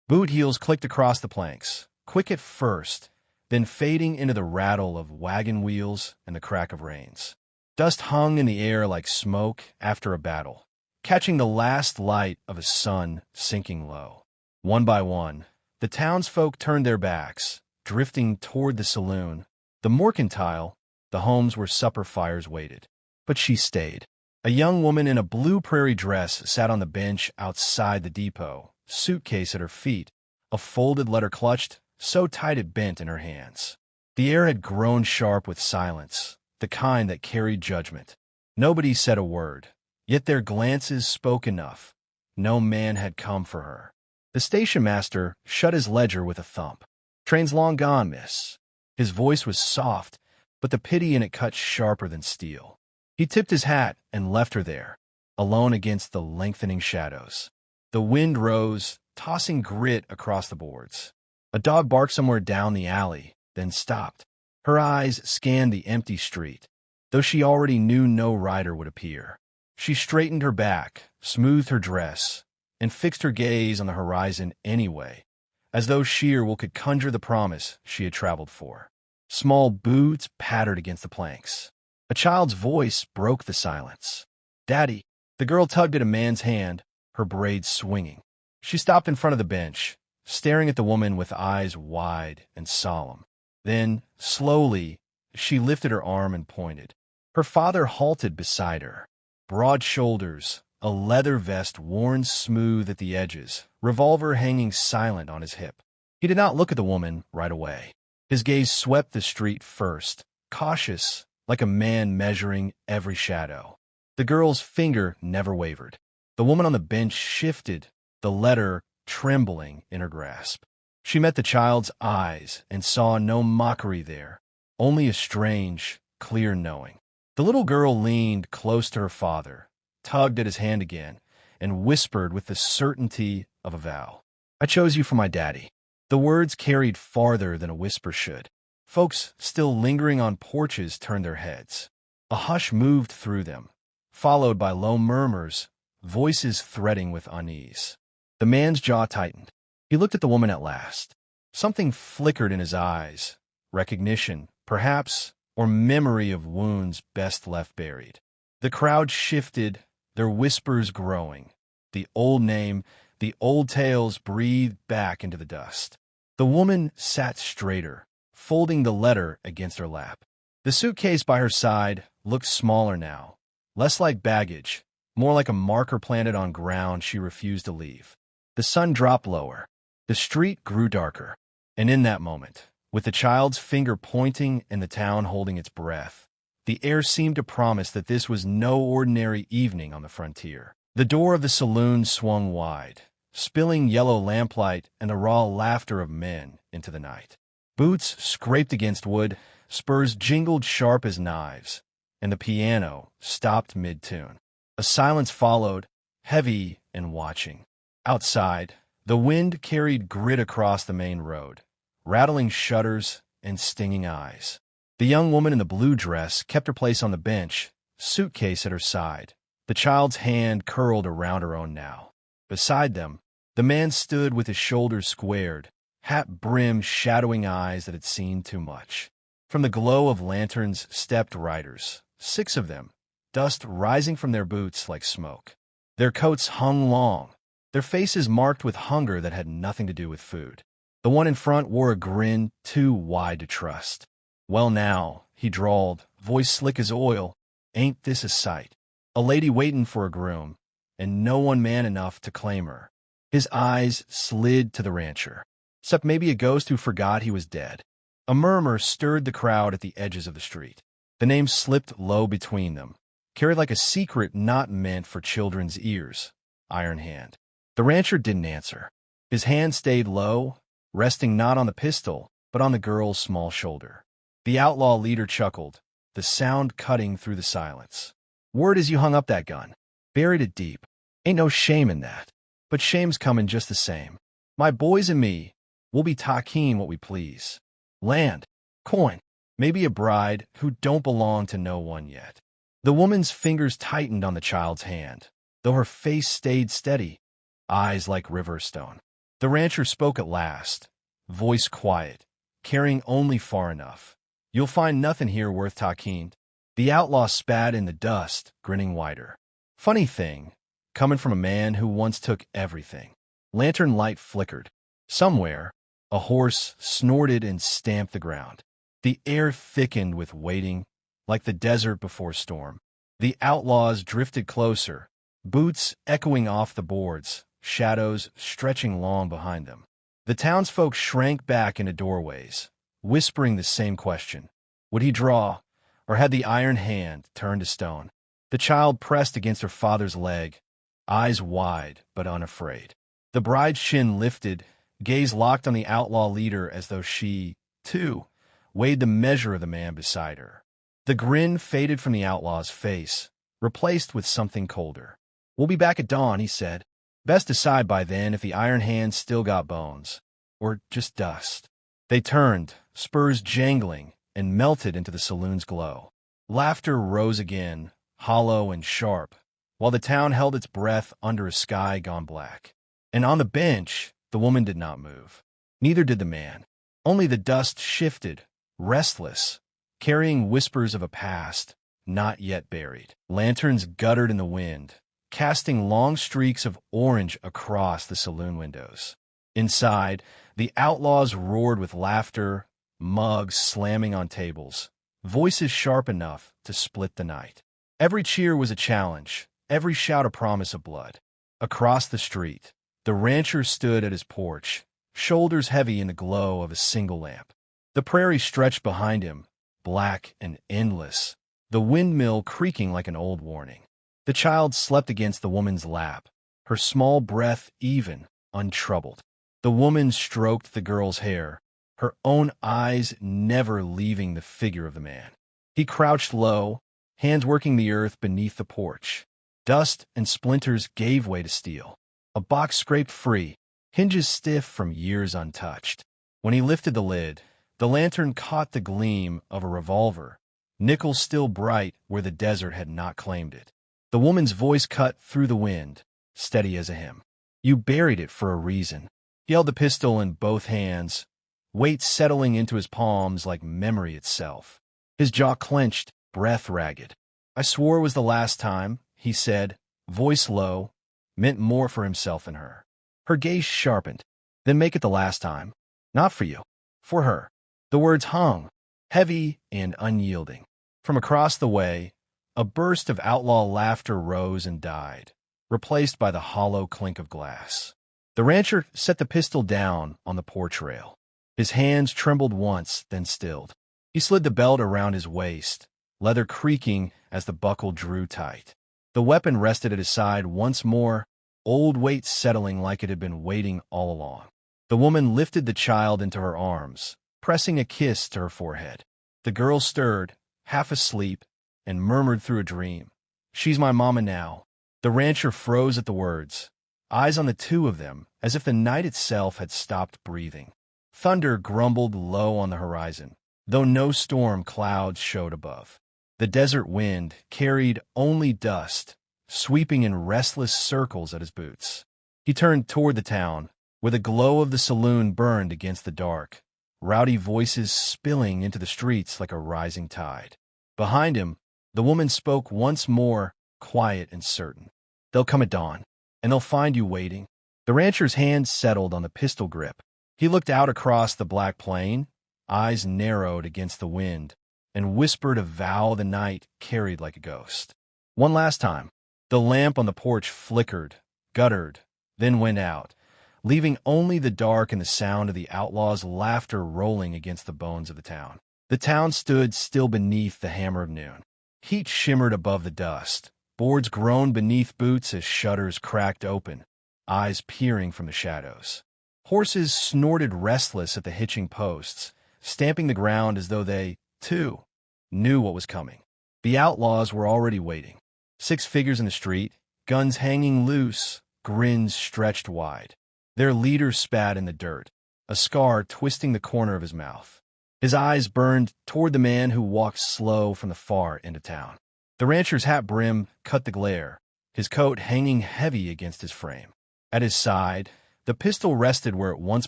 Boot heels clicked across the planks, quick at first, then fading into the rattle of wagon wheels and the crack of reins. Dust hung in the air like smoke after a battle, catching the last light of a sun sinking low. One by one, the townsfolk turned their backs, drifting toward the saloon, the mercantile, the homes where supper fires waited. But she stayed. A young woman in a blue prairie dress sat on the bench outside the depot, suitcase at her feet, a folded letter clutched, so tight it bent in her hands. The air had grown sharp with silence, the kind that carried judgment. Nobody said a word, yet their glances spoke enough. No man had come for her. The station master shut his ledger with a thump. "Train's long gone, miss." His voice was soft, but the pity in it cut sharper than steel. He tipped his hat and left her there, alone against the lengthening shadows. The wind rose, tossing grit across the boards. A dog barked somewhere down the alley, then stopped. Her eyes scanned the empty street, though she already knew no rider would appear. She straightened her back, smoothed her dress, and fixed her gaze on the horizon anyway, as though sheer will could conjure the promise she had traveled for. Small boots pattered against the planks. A child's voice broke the silence. "Daddy." The girl tugged at a man's hand, her braids swinging. She stopped in front of the bench, staring at the woman with eyes wide and solemn. Then, slowly, she lifted her arm and pointed. Her father halted beside her. Broad shoulders, a leather vest worn smooth at the edges, revolver hanging silent on his hip. He did not look at the woman right away. His gaze swept the street first, cautious, like a man measuring every shadow. The girl's finger never wavered. The woman on the bench shifted, the letter trembling in her grasp. She met the child's eyes and saw no mockery there, only a strange, clear knowing. The little girl leaned close to her father, tugged at his hand again, and whispered with the certainty of a vow. "I chose you for my daddy." The words carried farther than a whisper should. Folks still lingering on porches turned their heads. A hush moved through them, followed by low murmurs, voices threading with unease. The man's jaw tightened. He looked at the woman at last. Something flickered in his eyes, recognition, perhaps, or memory of wounds best left buried. The crowd shifted, their whispers growing. The old name, the old tales breathed back into the dust. The woman sat straighter, folding the letter against her lap. The suitcase by her side looked smaller now, less like baggage, more like a marker planted on ground she refused to leave. The sun dropped lower. The street grew darker. And in that moment, with the child's finger pointing and the town holding its breath, the air seemed to promise that this was no ordinary evening on the frontier. The door of the saloon swung wide, spilling yellow lamplight and the raw laughter of men into the night. Boots scraped against wood, spurs jingled sharp as knives, and the piano stopped mid-tune. A silence followed, heavy and watching. Outside, the wind carried grit across the main road, rattling shutters and stinging eyes. The young woman in the blue dress kept her place on the bench, suitcase at her side, the child's hand curled around her own now. Beside them, the man stood with his shoulders squared, hat-brim shadowing eyes that had seen too much. From the glow of lanterns stepped riders, 6 of them, dust rising from their boots like smoke. Their coats hung long, their faces marked with hunger that had nothing to do with food. The one in front wore a grin too wide to trust. "Well now," he drawled, voice slick as oil, "ain't this a sight? A lady waitin' for a groom, and no one man enough to claim her." His eyes slid to the rancher, except maybe a ghost who forgot he was dead. A murmur stirred the crowd at the edges of the street. The name slipped low between them, carried like a secret not meant for children's ears. Iron Hand. The rancher didn't answer. His hand stayed low, resting not on the pistol, but on the girl's small shoulder. The outlaw leader chuckled, the sound cutting through the silence. "Word is you hung up that gun. Buried it deep. Ain't no shame in that. But shame's comin' just the same. My boys and me, we'll be talking what we please. Land, coin, maybe a bride who don't belong to no one yet." The woman's fingers tightened on the child's hand, though her face stayed steady, eyes like river stone. The rancher spoke at last, voice quiet, carrying only far enough. "You'll find nothing here worth talking." The outlaw spat in the dust, grinning wider. "Funny thing, coming from a man who once took everything." Lantern light flickered. Somewhere, a horse snorted and stamped the ground. The air thickened with waiting, like the desert before storm. The outlaws drifted closer, boots echoing off the boards, shadows stretching long behind them. The townsfolk shrank back into doorways, whispering the same question. Would he draw, or had the iron hand turned to stone? The child pressed against her father's leg, eyes wide but unafraid. The bride's chin lifted, gaze locked on the outlaw leader as though she, too, weighed the measure of the man beside her. The grin faded from the outlaw's face, replaced with something colder. "We'll be back at dawn," he said. "Best decide by then if the iron hand still got bones, or just dust." They turned, spurs jangling, and melted into the saloon's glow. Laughter rose again, hollow and sharp, while the town held its breath under a sky gone black. And on the bench, the woman did not move. Neither did the man. Only the dust shifted, restless, carrying whispers of a past not yet buried. Lanterns guttered in the wind, casting long streaks of orange across the saloon windows. Inside, the outlaws roared with laughter, mugs slamming on tables, voices sharp enough to split the night. Every cheer was a challenge, every shout a promise of blood. Across the street, the rancher stood at his porch, shoulders heavy in the glow of a single lamp. The prairie stretched behind him, black and endless, the windmill creaking like an old warning. The child slept against the woman's lap, her small breath even, untroubled. The woman stroked the girl's hair, her own eyes never leaving the figure of the man. He crouched low, hands working the earth beneath the porch. Dust and splinters gave way to steel. A box scraped free, hinges stiff from years untouched. When he lifted the lid, the lantern caught the gleam of a revolver, nickel still bright where the desert had not claimed it. The woman's voice cut through the wind, steady as a hymn. "You buried it for a reason." He held the pistol in both hands, weight settling into his palms like memory itself. His jaw clenched, breath ragged. "I swore it was the last time," he said, voice low, meant more for himself than her. Her gaze sharpened. "Then make it the last time. Not for you, for her." The words hung, heavy and unyielding. From across the way, a burst of outlaw laughter rose and died, replaced by the hollow clink of glass. The rancher set the pistol down on the porch rail. His hands trembled once, then stilled. He slid the belt around his waist, leather creaking as the buckle drew tight. The weapon rested at his side once more, old weight settling like it had been waiting all along. The woman lifted the child into her arms, pressing a kiss to her forehead. The girl stirred, half asleep, and murmured through a dream, "She's my mama now." The rancher froze at the words, eyes on the two of them, as if the night itself had stopped breathing. Thunder grumbled low on the horizon, though no storm clouds showed above. The desert wind carried only dust, sweeping in restless circles at his boots. He turned toward the town, where the glow of the saloon burned against the dark, rowdy voices spilling into the streets like a rising tide. Behind him, the woman spoke once more, quiet and certain. "They'll come at dawn, and they'll find you waiting." The rancher's hand settled on the pistol grip. He looked out across the black plain, eyes narrowed against the wind, and whispered a vow the night carried like a ghost. One last time, the lamp on the porch flickered, guttered, then went out, leaving only the dark and the sound of the outlaw's laughter rolling against the bones of the town. The town stood still beneath the hammer of noon. Heat shimmered above the dust. Boards groaned beneath boots as shutters cracked open, eyes peering from the shadows. Horses snorted restless at the hitching posts, stamping the ground as though they, too, knew what was coming. The outlaws were already waiting. 6 figures in the street, guns hanging loose, grins stretched wide. Their leader spat in the dirt, a scar twisting the corner of his mouth. His eyes burned toward the man who walked slow from the far end of town. The rancher's hat brim cut the glare, his coat hanging heavy against his frame. At his side, The pistol rested where it once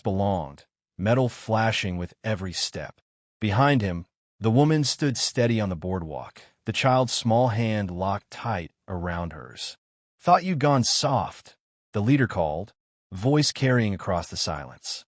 belonged, metal flashing with every step. Behind him, the woman stood steady on the boardwalk, the child's small hand locked tight around hers. "Thought you'd gone soft," the leader called, voice carrying across the silence.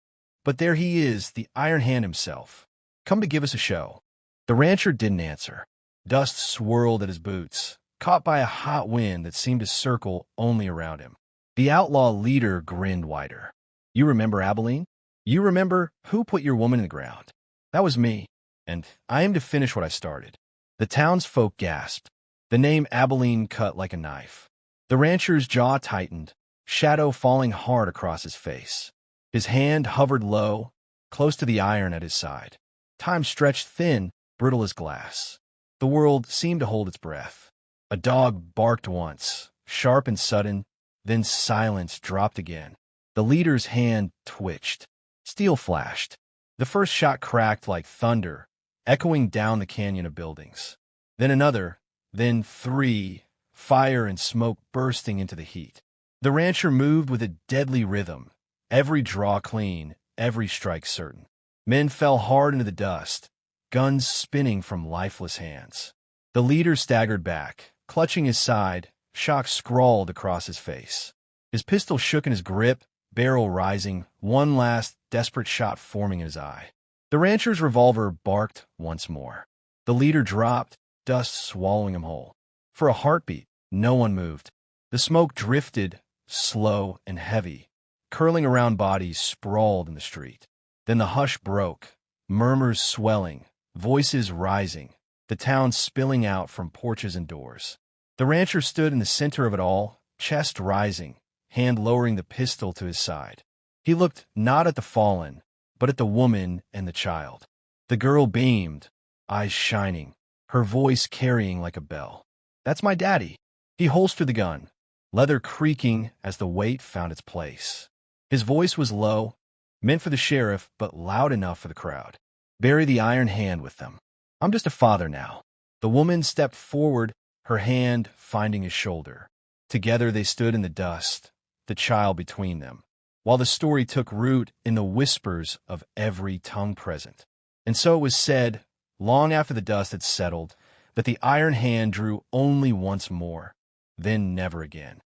But there he is, the Iron Hand himself. "Come to give us a show." The rancher didn't answer. Dust swirled at his boots, caught by a hot wind that seemed to circle only around him. The outlaw leader grinned wider. "You remember Abilene? You remember who put your woman in the ground? That was me, and I aim to finish what I started." The townsfolk gasped. The name Abilene cut like a knife. The rancher's jaw tightened, shadow falling hard across his face. His hand hovered low, close to the iron at his side. Time stretched thin, brittle as glass. The world seemed to hold its breath. A dog barked once, sharp and sudden, then silence dropped again. The leader's hand twitched. Steel flashed. The first shot cracked like thunder, echoing down the canyon of buildings. Then another, then three, fire and smoke bursting into the heat. The rancher moved with a deadly rhythm, every draw clean, every strike certain. Men fell hard into the dust, guns spinning from lifeless hands. The leader staggered back, clutching his side, shock scrawled across his face. His pistol shook in his grip, barrel rising, one last desperate shot forming in his eye. The rancher's revolver barked once more. The leader dropped, dust swallowing him whole. For a heartbeat, no one moved. The smoke drifted, slow and heavy, curling around bodies sprawled in the street. Then the hush broke, murmurs swelling, voices rising, the town spilling out from porches and doors. The rancher stood in the center of it all, chest rising, hand lowering the pistol to his side. He looked not at the fallen, but at the woman and the child. The girl beamed, eyes shining, her voice carrying like a bell. "That's my daddy." He holstered the gun, leather creaking as the weight found its place. His voice was low, meant for the sheriff, but loud enough for the crowd. "Bury the Iron Hand with them. I'm just a father now." The woman stepped forward, her hand finding his shoulder. Together they stood in the dust, the child between them, while the story took root in the whispers of every tongue present. And so it was said, long after the dust had settled, that the Iron Hand drew only once more, then never again.